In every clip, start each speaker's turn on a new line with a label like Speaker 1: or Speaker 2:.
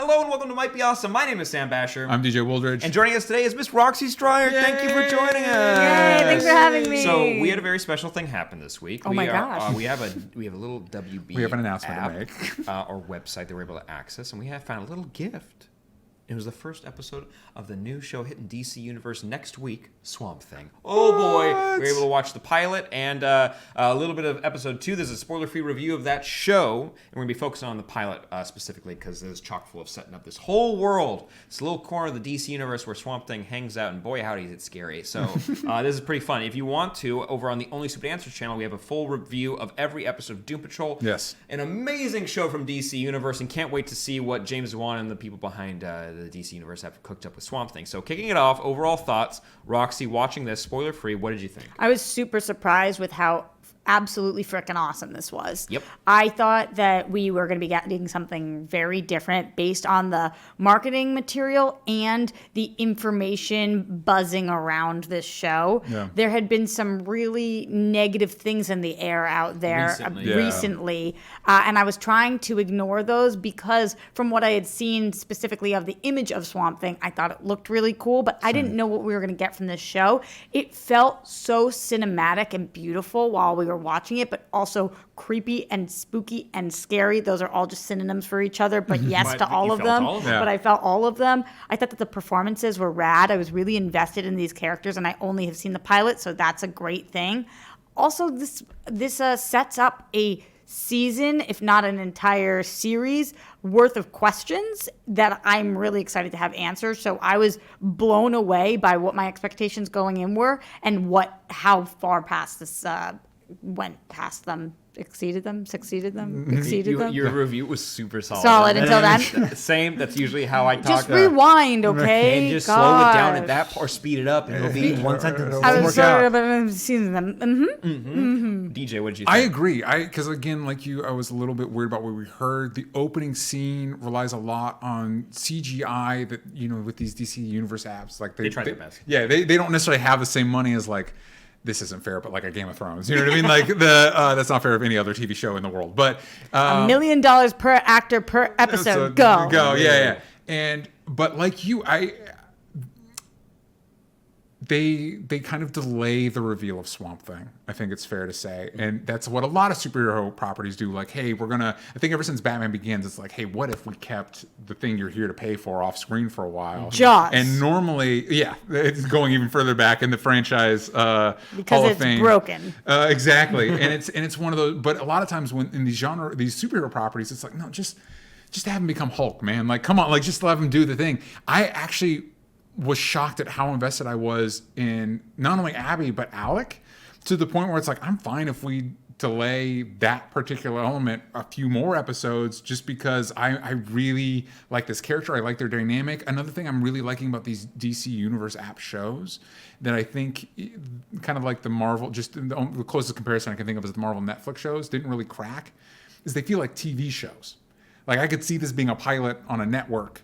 Speaker 1: Hello and welcome to Might Be Awesome. My name is Sam Basher.
Speaker 2: I'm DJ Wooldridge.
Speaker 1: And joining us today is Miss Roxy Stryer.
Speaker 2: Yay!
Speaker 1: Thank you for joining us.
Speaker 3: Yay, thanks for having me.
Speaker 1: So we had a very special thing happen this week.
Speaker 3: Oh my gosh.
Speaker 1: We have a little WB
Speaker 2: We have an announcement
Speaker 1: app,
Speaker 2: to make.
Speaker 1: or website that we're able to access, and we have found a little gift. It was the first episode of the new show hitting DC Universe next week, Swamp Thing. Oh boy, we were able to watch the pilot and a little bit of episode 2. There's a spoiler-free review of that show, and we're going to be focusing on the pilot specifically because it's chock full of setting up this whole world, this little corner of the DC Universe where Swamp Thing hangs out, and boy howdy is it scary. So this is pretty fun. If you want to, over on the Only Stupid Answers channel, we have a full review of every episode of Doom Patrol.
Speaker 2: Yes.
Speaker 1: An amazing show from DC Universe, and can't wait to see what James Wan and the people behind the DC Universe have cooked up with Swamp Thing. So kicking it off, overall thoughts. Roxy, watching this, spoiler free, what did you think?
Speaker 3: I was super surprised with how absolutely freaking awesome this was.
Speaker 1: Yep.
Speaker 3: I thought that we were going to be getting something very different based on the marketing material and the information buzzing around this show.
Speaker 2: Yeah.
Speaker 3: There had been some really negative things in the air out there recently, and I was trying to ignore those because from what I had seen specifically of the image of Swamp Thing, I thought it looked really cool, but I didn't know what we were going to get from this show. It felt so cinematic and beautiful while we were watching it, but also creepy and spooky and scary. Those are all just synonyms for each other, but yes
Speaker 1: But
Speaker 3: to all
Speaker 1: you
Speaker 3: of
Speaker 1: felt
Speaker 3: them.
Speaker 1: all of them.
Speaker 2: Yeah.
Speaker 3: But I felt all of them. I thought that the performances were rad. I was really invested in these characters, and I only have seen the pilot, so that's a great thing. Also, this sets up a season, if not an entire series, worth of questions that I'm really excited to have answers. So I was blown away by what my expectations going in were and how far past this went past them, exceeded them.
Speaker 1: Your review was super solid.
Speaker 3: Solid until then.
Speaker 1: Same. That's usually how I talk.
Speaker 3: Just rewind, okay?
Speaker 1: And just slow it down at that or speed it up, and it'll be one sentence.
Speaker 3: I was
Speaker 2: work
Speaker 3: sorry
Speaker 2: out.
Speaker 3: about seeing them.
Speaker 1: DJ, what did you think?
Speaker 2: I agree. Because again, like you, I was a little bit worried about what we heard. The opening scene relies a lot on CGI that, with these DC Universe apps. Like
Speaker 1: They try their best.
Speaker 2: Yeah, they don't necessarily have the same money as like, this isn't fair, but like a Game of Thrones. You know what I mean? Like that's not fair of any other TV show in the world. But
Speaker 3: $1 million per actor per episode. Go.
Speaker 2: Yeah. But like you, they kind of delay the reveal of Swamp Thing. I think it's fair to say, and that's what a lot of superhero properties do. Like, hey, I think ever since Batman Begins, it's like, hey, what if we kept the thing you're here to pay for off screen for a while?
Speaker 3: Jaws.
Speaker 2: And normally, it's going even further back in the franchise
Speaker 3: Because
Speaker 2: Hall of
Speaker 3: it's
Speaker 2: Fame.
Speaker 3: broken.
Speaker 2: Exactly, and it's one of those. But a lot of times when in these superhero properties, it's like, no, just have him become Hulk, man. Like, come on, like just let him do the thing. I actually was shocked at how invested I was in not only Abby but Alec, to the point where it's like, I'm fine if we delay that particular element a few more episodes, just because I really like this character. I like their dynamic. Another thing I'm really liking about these DC Universe app shows that I think kind of like the Marvel, just the closest comparison I can think of is the Marvel Netflix shows didn't really crack, is they feel like TV shows. Like I could see this being a pilot on a network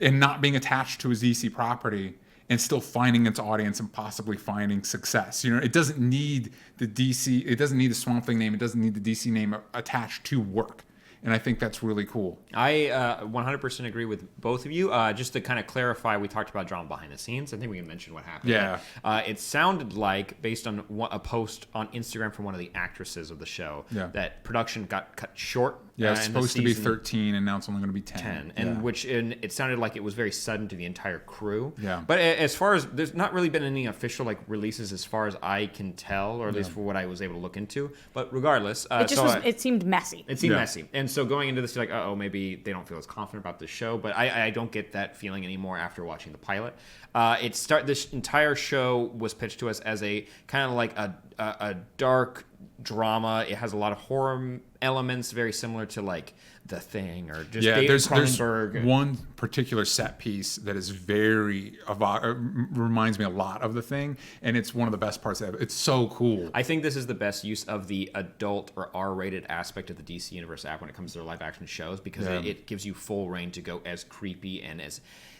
Speaker 2: and not being attached to a DC property and still finding its audience and possibly finding success. It doesn't need the DC, it doesn't need the Swamp Thing name, it doesn't need the DC name attached to work. And I think that's really cool.
Speaker 1: I 100% agree with both of you. Just to kind of clarify, we talked about drama behind the scenes. I think we can mention what happened.
Speaker 2: Yeah.
Speaker 1: It sounded like, based on a post on Instagram from one of the actresses of the show, that production got cut short.
Speaker 2: Yeah, it's supposed to be 13, and now it's only going to be 10.
Speaker 1: And it sounded like it was very sudden to the entire crew.
Speaker 2: Yeah.
Speaker 1: But as far as, there's not really been any official releases as far as I can tell, or at least for what I was able to look into. But regardless,
Speaker 3: It seemed messy.
Speaker 1: It seemed messy. And so going into this, you're like, maybe they don't feel as confident about this show. But I don't get that feeling anymore after watching the pilot. This entire show was pitched to us as a kind of like a dark drama. It has a lot of horror elements, very similar to like The Thing or just
Speaker 2: there's
Speaker 1: Cronenberg.
Speaker 2: One particular set piece that is very reminds me a lot of The Thing, and it's one of the best parts of it. It's so cool.
Speaker 1: I think this is the best use of the adult or R-rated aspect of the DC Universe app when it comes to their live action shows, because it gives you full reign to go as creepy and as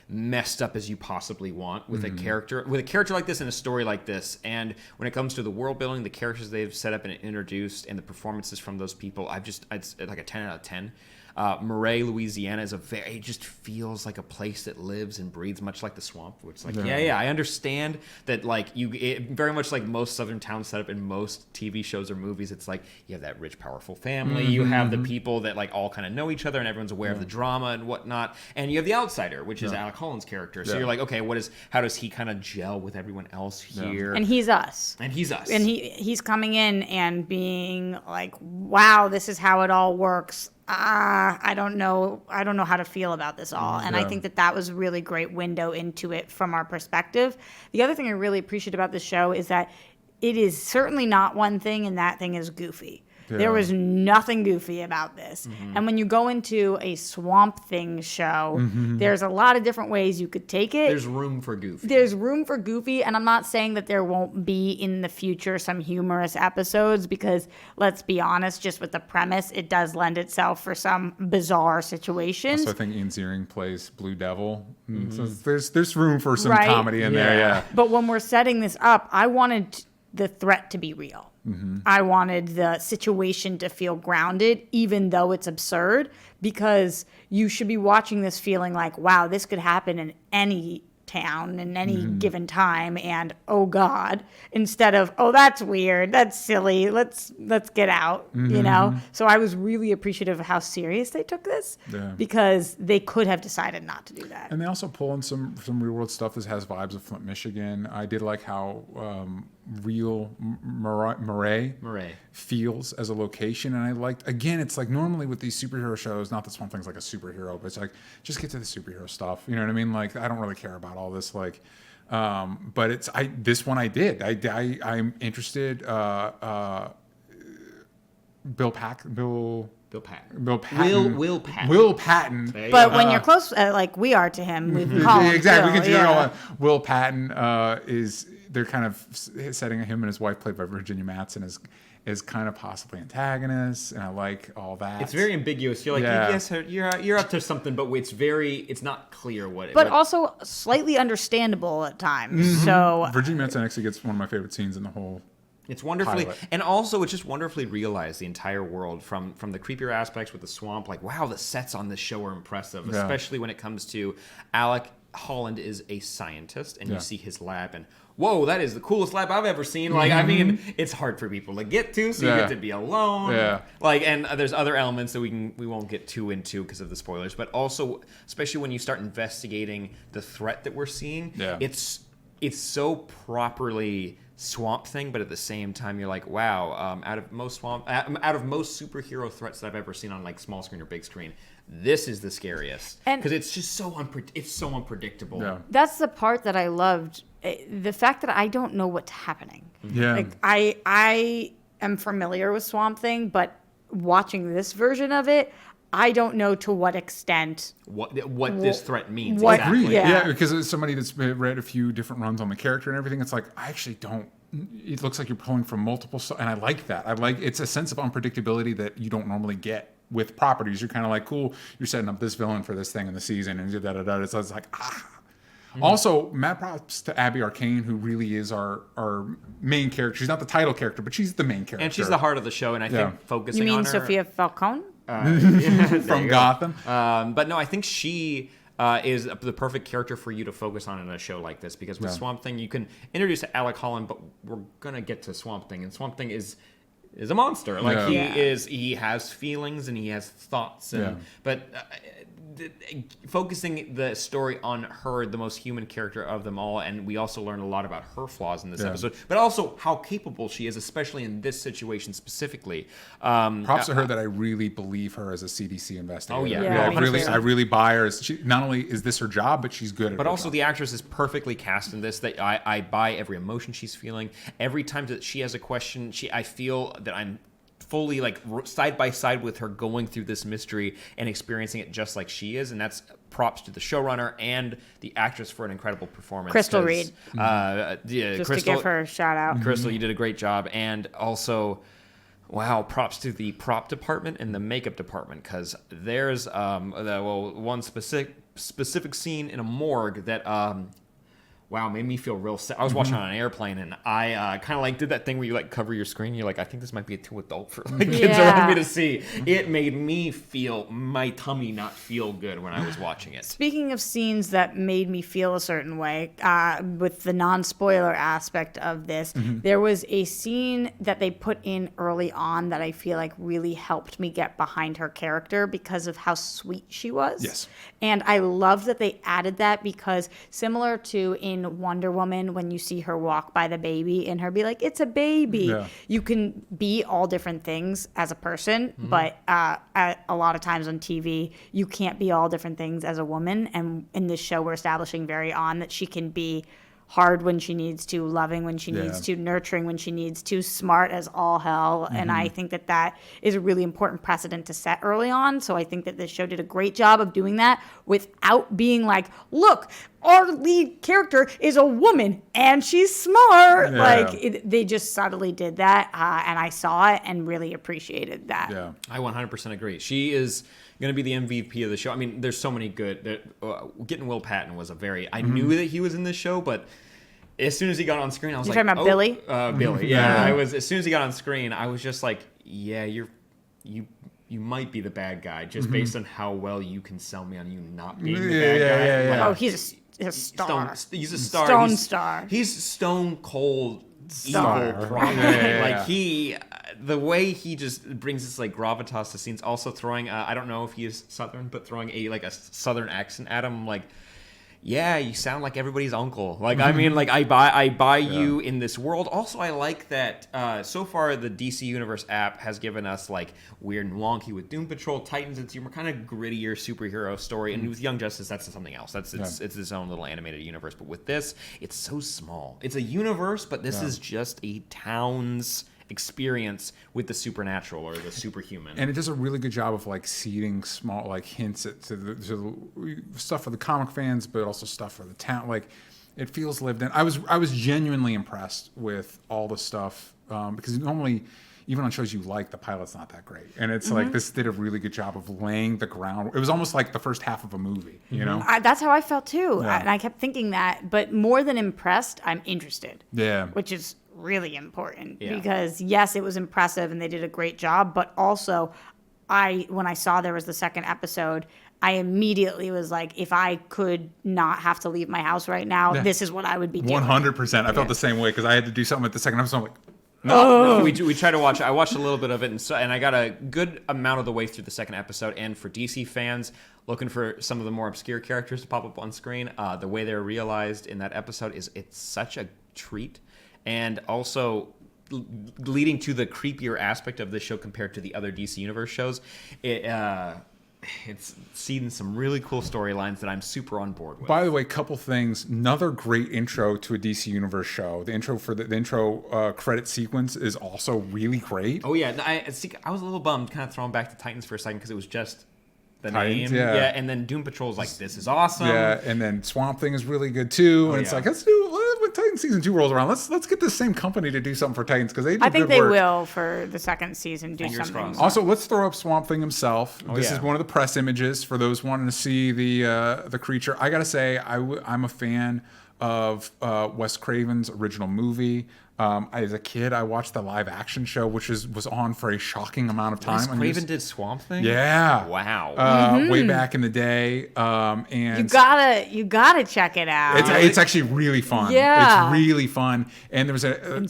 Speaker 1: messed up as you possibly want with a character like this and a story like this. And when it comes to the world building, the characters they've set up and introduced, and the performances from those people, it's like a 10 out of 10. Marais, Louisiana is it just feels like a place that lives and breathes much like the swamp. Where it's like, yeah, I understand that, like, very much like most southern towns set up in most TV shows or movies. It's like you have that rich, powerful family. You have the people that like all kind of know each other, and everyone's aware of the drama and whatnot. And you have the outsider, which is Alec Holland's character. So you're like, okay, how does he kind of gel with everyone else here?
Speaker 3: And he's us. And he's coming in and being like, wow, this is how it all works. I don't know how to feel about this all. And I think that was a really great window into it from our perspective. The other thing I really appreciate about this show is that it is certainly not one thing, and that thing is goofy. Yeah. There was nothing goofy about this. And when you go into a Swamp Thing show, there's a lot of different ways you could take it.
Speaker 1: There's room for goofy.
Speaker 3: And I'm not saying that there won't be in the future some humorous episodes, because let's be honest, just with the premise, it does lend itself for some bizarre situations.
Speaker 2: So I think Ian Ziering plays Blue Devil. So there's room for some comedy in there, yeah.
Speaker 3: But when we're setting this up, I wanted the threat to be real. I wanted the situation to feel grounded, even though it's absurd, because you should be watching this feeling like, wow, this could happen in any town in any given time, and oh God, instead of, oh, that's weird, that's silly, let's get out, you know? So I was really appreciative of how serious they took this, because they could have decided not to do that.
Speaker 2: And they also pull in some real world stuff that has vibes of Flint, Michigan. I did like how real Marais feels as a location, and I liked, again, it's like normally with these superhero shows, not that Swamp Thing's like a superhero, but it's like, just get to the superhero stuff, you know what I mean? Like, I don't really care about all this, like, but this one I did. I'm interested. Will Patton. Will Patton.
Speaker 3: But when you're close, like we are to him, we call him
Speaker 2: exactly.
Speaker 3: Bill,
Speaker 2: Will Patton they're kind of setting him and his wife, played by Virginia Madsen, as kind of possibly antagonists, and I like all that.
Speaker 1: It's very ambiguous. You're like, yes, you're up to something, but it's not clear what it.
Speaker 3: But also slightly understandable at times. So
Speaker 2: Virginia Madsen actually gets one of my favorite scenes in the whole.
Speaker 1: It's wonderfully,
Speaker 2: pilot.
Speaker 1: And also it's just wonderfully realized, the entire world, from the creepier aspects with the swamp. Like, wow, the sets on this show are impressive, especially when it comes to Alec Holland is a scientist, and you see his lab, and whoa, that is the coolest lab I've ever seen. Like, I mean, it's hard for people to get to, so you get to be alone. Yeah. Like, and there's other elements that we won't get too into because of the spoilers, but also, especially when you start investigating the threat that we're seeing, it's so properly Swamp Thing, but at the same time, you're like, wow, out of most superhero threats that I've ever seen on like small screen or big screen, this is the scariest, because it's just so unpredictable. Yeah.
Speaker 3: That's the part that I loved, the fact that I don't know what's happening.
Speaker 2: Yeah,
Speaker 3: like I am familiar with Swamp Thing, but watching this version of it, I don't know to what extent
Speaker 1: what this threat means.
Speaker 2: Exactly. Yeah, because as somebody that's read a few different runs on the character and everything, it's like, I actually don't. It looks like you're pulling from multiple, and I like that. It's a sense of unpredictability that you don't normally get with properties. You're kind of like, cool, you're setting up this villain for this thing in the season, and da-da-da-da. So it's like, Also, mad props to Abby Arcane, who really is our main character. She's not the title character, but she's the main character.
Speaker 1: And she's the heart of the show, and I think focusing on her...
Speaker 3: You mean Sophia Falcone?
Speaker 2: From Gotham.
Speaker 1: But no, I think she is the perfect character for you to focus on in a show like this, because with Swamp Thing, you can introduce Alec Holland, but we're going to get to Swamp Thing, and Swamp Thing is a monster. Like, he has feelings and he has thoughts, but focusing the story on her, the most human character of them all, and we also learned a lot about her flaws in this episode, but also how capable she is, especially in this situation specifically.
Speaker 2: Props to her that I really believe her as a CDC investigator.
Speaker 1: Oh
Speaker 2: I really buy her. Not only is this her job, but she's good at it.
Speaker 1: But also the actress is perfectly cast in this. That I buy every emotion she's feeling. Every time that she has a question, I feel that I'm fully like side by side with her going through this mystery and experiencing it just like she is, and that's props to the showrunner and the actress for an incredible performance.
Speaker 3: Crystal Reed.
Speaker 1: Just
Speaker 3: Crystal, to give her a shout out.
Speaker 1: Crystal, you did a great job, and also, wow, props to the prop department and the makeup department, because there's one specific scene in a morgue that wow, made me feel real sad. I was watching on an airplane, and I kind of like did that thing where you like cover your screen. You're like, I think this might be too adult for like kids around me to see. It made me feel my tummy not feel good when I was watching it.
Speaker 3: Speaking of scenes that made me feel a certain way, with the non-spoiler aspect of this, there was a scene that they put in early on that I feel like really helped me get behind her character because of how sweet she was.
Speaker 2: Yes.
Speaker 3: And I love that they added that because similar to in Wonder Woman, when you see her walk by the baby and her be like, it's a baby, you can be all different things as a person, but a lot of times on TV, you can't be all different things as a woman. And in this show, we're establishing very on that she can be hard when she needs to, loving when she needs to, nurturing when she needs to, smart as all hell. And I think that that is a really important precedent to set early on. So I think that this show did a great job of doing that without being like, look, our lead character is a woman and she's smart.
Speaker 2: Yeah.
Speaker 3: Like they just subtly did that. And I saw it and really appreciated that.
Speaker 2: Yeah.
Speaker 1: I 100% agree. She is going to be the MVP of the show. I mean, there's so many good. Getting Will Patton was a very. I knew that he was in this show, but as soon as he got on screen, I was
Speaker 3: You're
Speaker 1: like,
Speaker 3: talking about Billy?
Speaker 1: Billy. Yeah, I was. As soon as he got on screen, I was just like, yeah, you might be the bad guy just based on how well you can sell me on you not being the bad guy.
Speaker 2: Yeah.
Speaker 1: Like,
Speaker 3: Oh, he's a star.
Speaker 1: He's a star.
Speaker 3: Stone star.
Speaker 1: He's stone cold
Speaker 3: Star.
Speaker 1: evil problem.
Speaker 2: Yeah.
Speaker 1: Like the way he just brings this like gravitas to scenes. Also throwing, I don't know if he is Southern, but throwing a Southern accent at him, like. Yeah, you sound like everybody's uncle. Like, I mean, like I buy you in this world. Also, I like that so far the DC Universe app has given us like weird and wonky with Doom Patrol, Titans. It's your kind of grittier superhero story, and with Young Justice, that's something else. It's its own little animated universe. But with this, it's so small. It's a universe, but this is just a town's experience with the supernatural or the superhuman.
Speaker 2: And it does a really good job of like seeding small like hints to the stuff for the comic fans, but also stuff for the town. Like it feels lived in. I was genuinely impressed with all the stuff because normally even on shows you like, the pilot's not that great. And it's like this did a really good job of laying the ground. It was almost like the first half of a movie, you know?
Speaker 3: That's how I felt too.
Speaker 2: Yeah.
Speaker 3: And I kept thinking that. But more than impressed, I'm interested.
Speaker 2: Yeah.
Speaker 3: Which is really important
Speaker 1: Yeah.
Speaker 3: because, yes, it was impressive and they did a great job. But also, when I saw there was the second episode, I immediately was like, if I could not have to leave my house right now, this is what I would be doing.
Speaker 2: 100%. I felt the same way because I had to do something at the second episode. I'm like,
Speaker 1: No, we tried to watch. I watched a little bit of it, and I got a good amount of the way through the second episode. And for DC fans looking for some of the more obscure characters to pop up on screen, the way they're realized in that episode it's such a treat, and also leading to the creepier aspect of this show compared to the other DC Universe shows. It's seen some really cool storylines that I'm super on board with.
Speaker 2: By the way, couple things. Another great intro to a DC Universe show. The intro for the intro credit sequence is also really great.
Speaker 1: Oh yeah, I was a little bummed, kind of thrown back to Titans for a second because it was just the
Speaker 2: Titans,
Speaker 1: name.
Speaker 2: yeah.
Speaker 1: And then Doom Patrol's like, this is awesome.
Speaker 2: Yeah, and then Swamp Thing is really good too. And it's like, let's do when Titans season 2 rolls around. Let's get the same company to do something for Titans because they do
Speaker 3: I think
Speaker 2: good
Speaker 3: they
Speaker 2: work.
Speaker 3: will for the second season do
Speaker 1: Fingers
Speaker 3: something.
Speaker 1: crossed.
Speaker 2: Also, let's throw up Swamp Thing himself. This
Speaker 1: yeah.
Speaker 2: is one of the press images for those wanting to see the creature. I gotta say, I'm a fan of Wes Craven's original movie. As a kid, I watched the live action show, which was on for a shocking amount of time.
Speaker 1: Wes Craven did Swamp Thing?
Speaker 2: Yeah.
Speaker 1: Wow.
Speaker 2: Way back in the day. And
Speaker 3: You gotta check it out.
Speaker 2: it's actually really fun.
Speaker 3: Yeah.
Speaker 2: It's really fun. And there was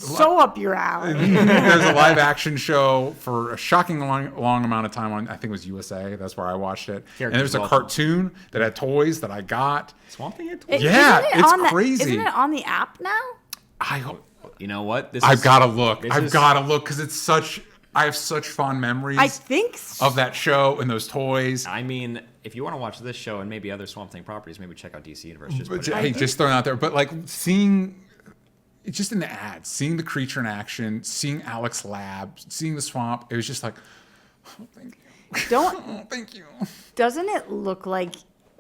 Speaker 3: so up your alley.
Speaker 2: there's a live action show for a shocking long amount of time on, I think it was USA. That's where I watched it. And there's a cartoon that had toys that I got.
Speaker 1: Swamp Thing had toys?
Speaker 2: Yeah,
Speaker 3: Isn't it
Speaker 2: it's
Speaker 3: on
Speaker 2: crazy.
Speaker 3: Isn't it on the app now?
Speaker 2: I hope.
Speaker 1: You know what?
Speaker 2: I've got to look. I've got to look because it's such. I have such fond memories.
Speaker 3: I think so.
Speaker 2: Of that show and those toys.
Speaker 1: I mean, if you want to watch this show and maybe other Swamp Thing properties, maybe check out DC Universe.
Speaker 2: Just throwing it out there. But like seeing, just in the ads, seeing the creature in action, seeing Alec's lab, seeing the swamp, it was just like, oh, thank you.
Speaker 3: Oh,
Speaker 2: thank you.
Speaker 3: Doesn't it look like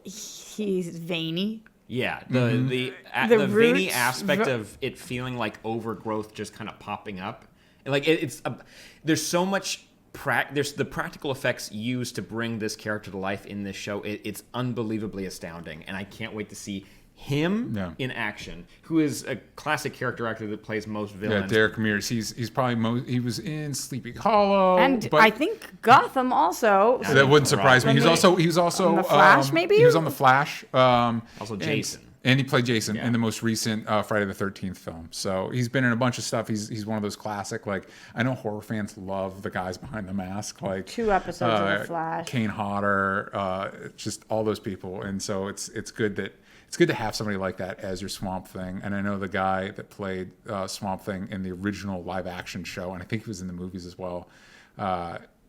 Speaker 3: he's veiny?
Speaker 1: Yeah, the
Speaker 3: The
Speaker 1: veiny
Speaker 3: roots-
Speaker 1: aspect of it feeling like overgrowth just kind of popping up. And like there's so much there's the practical effects used to bring this character to life in this show. It's unbelievably astounding, and I can't wait to see him
Speaker 2: Yeah.
Speaker 1: in action, who is a classic character actor that plays most
Speaker 2: Yeah,
Speaker 1: villains.
Speaker 2: DEREK MEARS. He's probably he was in Sleepy Hollow,
Speaker 3: And
Speaker 2: but
Speaker 3: I think Gotham also.
Speaker 2: that wouldn't surprise me. He was also
Speaker 3: On The Flash, maybe?
Speaker 2: He was on The Flash.
Speaker 1: Also Jason.
Speaker 2: And he played Jason
Speaker 1: Yeah.
Speaker 2: in the most recent Friday the 13th film. So he's been in a bunch of stuff. He's one of those classic, like, I know horror fans love the guys behind the mask, like
Speaker 3: 2 episodes of The Flash.
Speaker 2: Kane Hodder, just all those people. And so it's good to have somebody like that as your Swamp Thing. And I know the guy that played Swamp Thing in the original live action show, and I think he was in the movies as well.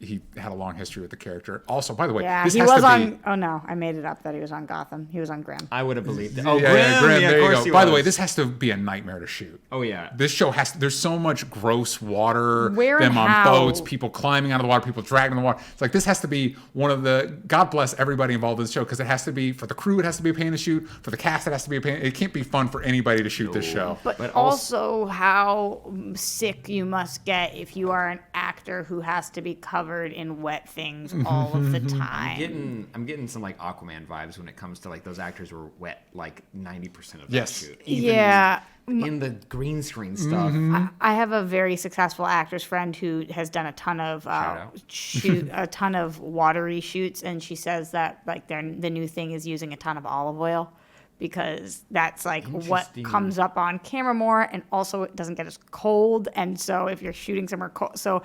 Speaker 2: He had a long history with the character. Also, by the way,
Speaker 3: Yeah,
Speaker 2: this
Speaker 3: he
Speaker 2: has
Speaker 3: was
Speaker 2: to
Speaker 3: on.
Speaker 2: be.
Speaker 3: Oh no, I made it up that he was on Gotham. He was on Grimm.
Speaker 1: I would have believed it.
Speaker 2: Yeah,
Speaker 1: Oh, Grimm.
Speaker 2: Grimm,
Speaker 1: Yeah,
Speaker 2: there
Speaker 1: of
Speaker 2: you
Speaker 1: course
Speaker 2: go.
Speaker 1: he
Speaker 2: By the
Speaker 1: was.
Speaker 2: way, this has to be a nightmare to shoot.
Speaker 1: Oh, yeah.
Speaker 2: This show there's so much gross water,
Speaker 3: Where and
Speaker 2: them on
Speaker 3: how?
Speaker 2: boats, people climbing out of the water, people dragging the water. It's like, this has to be one of the, God bless everybody involved in the show, because it has to be, for the crew, it has to be a pain to shoot. For the cast, it has to be a pain. It can't be fun for anybody to shoot this show.
Speaker 3: But also how sick you must get if you are an actor who has to be covered in wet things all of the time.
Speaker 1: I'm getting some like Aquaman vibes when it comes to like those actors were wet like 90% of
Speaker 2: Yes.
Speaker 1: that shoot.
Speaker 3: Yeah.
Speaker 1: In the green screen stuff.
Speaker 3: I have a very successful actress friend who has done a ton of a ton of watery shoots, and she says that like the new thing is using a ton of olive oil, because that's like what
Speaker 1: Interesting.
Speaker 3: comes up on camera more, and also it doesn't get as cold. And so if you're shooting somewhere cold, so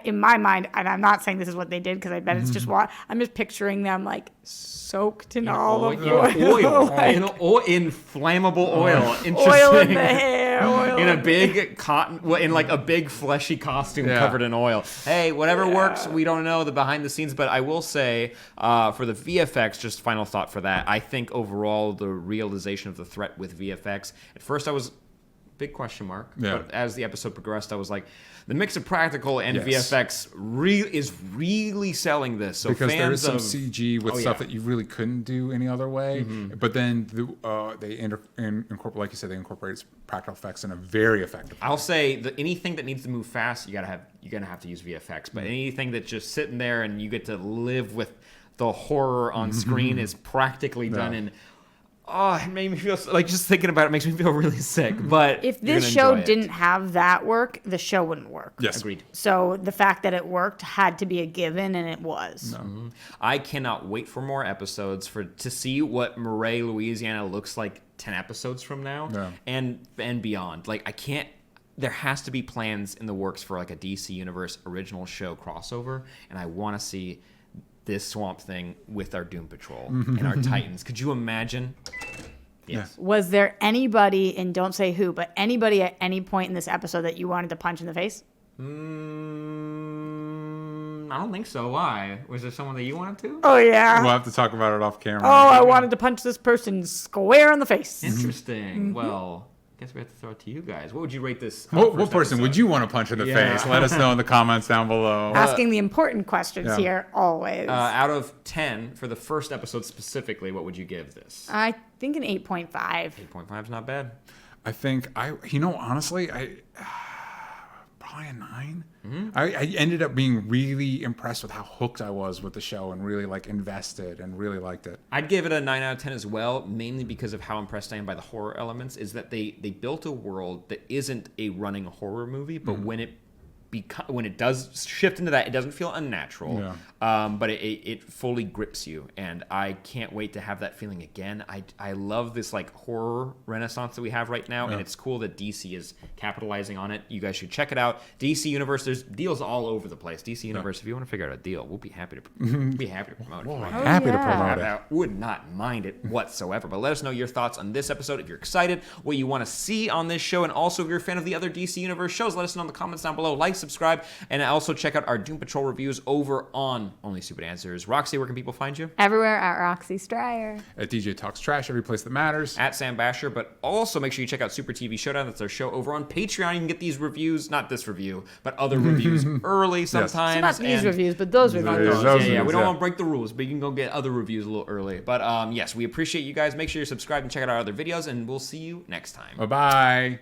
Speaker 3: in my mind, and I'm not saying this is what they did, because I bet it's just I'm just picturing them like soaked in olive oil,
Speaker 1: in flammable oil. Interesting.
Speaker 3: oil in the hair, oil
Speaker 1: in a big cotton, in like a big fleshy costume covered in oil. Hey, whatever works. We don't know the behind the scenes, but I will say for the VFX, just final thought for that. I think overall the realization of the threat with VFX. At first, I was big question mark, but as the episode progressed, I was like, the mix of practical and VFX is really selling this. So
Speaker 2: Because there is
Speaker 1: fans
Speaker 2: some
Speaker 1: of
Speaker 2: CG with stuff that you really couldn't do any other way. But then they incorporate, like you said, they incorporate practical effects in a very effective way.
Speaker 1: I'll say that anything that needs to move fast, you're gonna have to use VFX. But anything that's just sitting there and you get to live with the horror on screen is practically done in. Oh, it made me feel like, just thinking about it makes me feel really sick. But
Speaker 3: if
Speaker 1: you're
Speaker 3: this
Speaker 1: gonna
Speaker 3: show
Speaker 1: enjoy it.
Speaker 3: didn't have that work, the show wouldn't work.
Speaker 2: Yes.
Speaker 1: Agreed.
Speaker 3: So the fact that it worked had to be a given, and it was.
Speaker 1: I cannot wait for more episodes to see what Marais, Louisiana looks like 10 episodes from now and beyond. Like, I can't. There has to be plans in the works for like a DC Universe original show crossover, and I want to see this Swamp Thing with our Doom Patrol and our Titans. Could you imagine? Yes.
Speaker 3: Was there anybody, and don't say who, but anybody at any point in this episode that you wanted to punch in the face?
Speaker 1: I don't think so. Why? Was there someone that you wanted to?
Speaker 3: Oh, yeah.
Speaker 2: We'll have to talk about it off camera.
Speaker 3: Oh, I wanted to punch this person square in the face.
Speaker 1: Interesting. Well, I guess we have to throw it to you guys. What would you rate this?
Speaker 2: What
Speaker 1: first
Speaker 2: person
Speaker 1: episode?
Speaker 2: would you want to punch in the
Speaker 1: Yeah.
Speaker 2: face? Let us know in the comments down below.
Speaker 3: Asking the important questions here, always.
Speaker 1: Out of 10, for the first episode specifically, what would you give this?
Speaker 3: I think an 8.5.
Speaker 1: 8.5 is not bad.
Speaker 2: I think honestly, probably a 9. I ended up being really impressed with how hooked I was with the show, and really like invested and really liked it.
Speaker 1: I'd give it a 9 out of 10 as well, mainly because of how impressed I am by the horror elements. Is that they built a world that isn't a running horror movie, but when it does shift into that, it doesn't feel unnatural, but it fully grips you, and I can't wait to have that feeling again. I love this like horror renaissance that we have right now, and it's cool that DC is capitalizing on it. You guys should check it out. DC Universe, there's deals all over the place. DC Universe, if you want to figure out a deal, we'll be happy to promote it.
Speaker 2: Happy to promote it.
Speaker 1: I would not mind it whatsoever. But let us know your thoughts on this episode. If you're excited, what you want to see on this show, and also if you're a fan of the other DC Universe shows, let us know in the comments down below. Like, subscribe, and also check out our Doom Patrol reviews over on Only Stupid Answers. Roxy, where can people find you?
Speaker 3: Everywhere at Roxy Stryer.
Speaker 2: At DJ Talks Trash, every place that matters.
Speaker 1: At Sam Basher, but also make sure you check out Super TV Showdown. That's our show over on Patreon. You can get these reviews, not this review, but other reviews early sometimes.
Speaker 3: So not these reviews, but those reviews.
Speaker 1: Yeah, we don't want to break the rules, but you can go get other reviews a little early. But yes, we appreciate you guys. Make sure you're subscribed and check out our other videos, and we'll see you next time.
Speaker 2: Bye-bye.